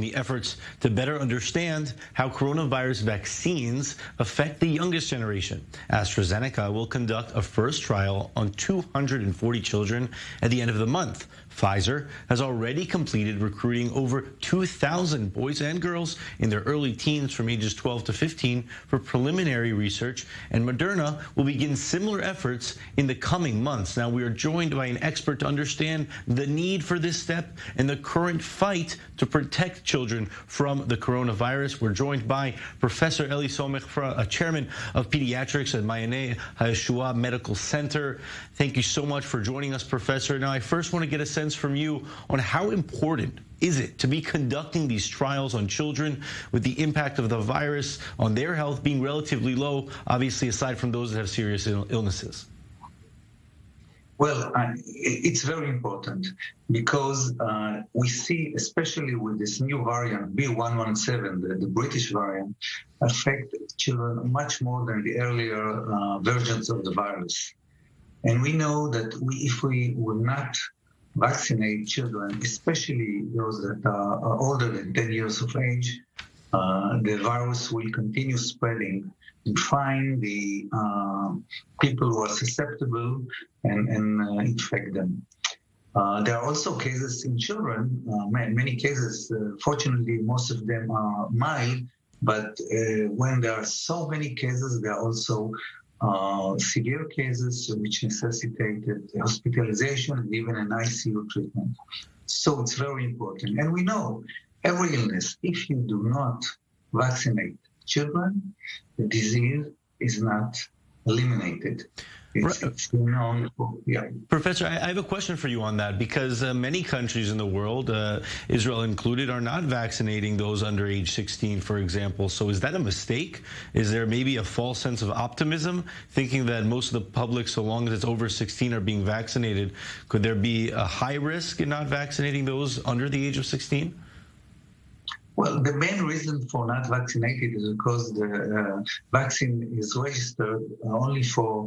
the efforts to better understand how coronavirus vaccines affect the youngest generation. AstraZeneca will conduct a first trial on 240 children at the end of the month. Pfizer has already completed recruiting over 2,000 boys and girls in their early teens from ages 12 to 15 for preliminary research, and Moderna will begin similar efforts in the coming months. Now, we are joined by an expert to understand the need for this step and the current fight to protect children from the coronavirus. We're joined by Professor Eli Somech, Chairman of Pediatrics at Mayane Yeshua Medical Center. Thank you so much for joining us, Professor. Now, I first want to get a sense from you on how important is it to be conducting these trials on children with the impact of the virus on their health being relatively low, obviously aside from those that have serious illnesses? Well, it's very important because we see, especially with this new variant, B.1.1.7, the British variant, affect children much more than the earlier versions of the virus. And we know that if we will not vaccinate children, especially those that are older than 10 years of age, the virus will continue spreading and find the people who are susceptible and infect them. There are also cases in children, many cases, fortunately, most of them are mild, but when there are so many cases, there are also severe cases which necessitated hospitalization and even an ICU treatment. So it's very important. And we know every illness, if you do not vaccinate children, the disease is not eliminated. It's known. Yeah. Professor, I have a question for you on that, because many countries in the world, Israel included, are not vaccinating those under age 16, for example. So is that a mistake? Is there maybe a false sense of optimism, thinking that most of the public, so long as it's over 16, are being vaccinated? Could there be a high risk in not vaccinating those under the age of 16? Well, the main reason for not vaccinated is because the vaccine is registered only for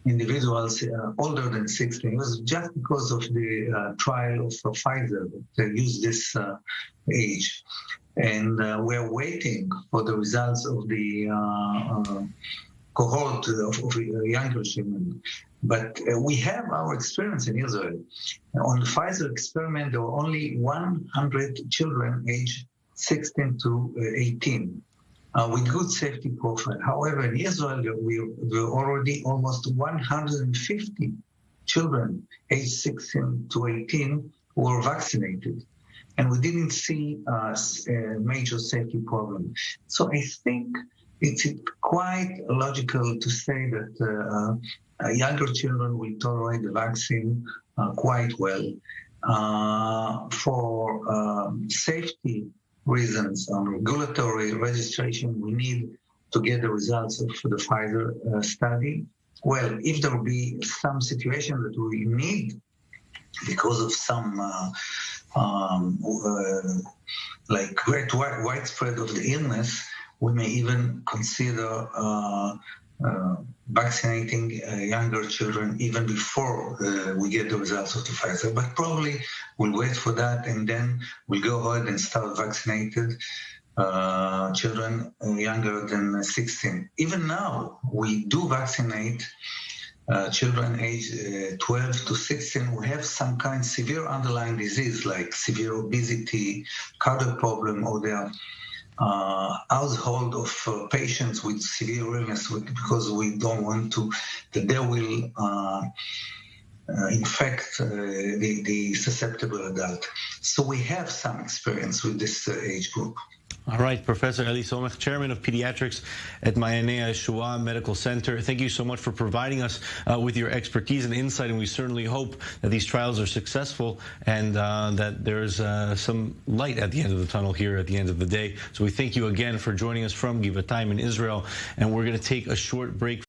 individuals older than 16. It was just because of the trial of Pfizer that used this age. And we're waiting for the results of the cohort of younger children. But we have our experience in Israel. On the Pfizer experiment, there were only 100 children aged 16 to 18 with good safety profile. However, in Israel, we were already almost 150 children aged 16 to 18 who were vaccinated. And we didn't see a major safety problem. So I think it's quite logical to say that younger children will tolerate the vaccine quite well. For safety reasons, on regulatory registration, we need to get the results of the Pfizer study. Well, if there will be some situation that we need because of some like great widespread of the illness, we may even consider vaccinating younger children even before we get the results of the Pfizer. But probably we'll wait for that, and then we'll go ahead and start vaccinated children younger than 16. Even now, we do vaccinate children aged 12 to 16 who have some kind of severe underlying disease like severe obesity, cardiac problem, or their household of patients with severe illness, because we don't want that they will infect the susceptible adult. So we have some experience with this age group. All right, Professor Eli Somech, Chairman of Pediatrics at Mayane Yeshua Medical Center. Thank you so much for providing us with your expertise and insight, and we certainly hope that these trials are successful and that there's some light at the end of the tunnel here at the end of the day. So we thank you again for joining us from Givatayim in Israel, and we're going to take a short break.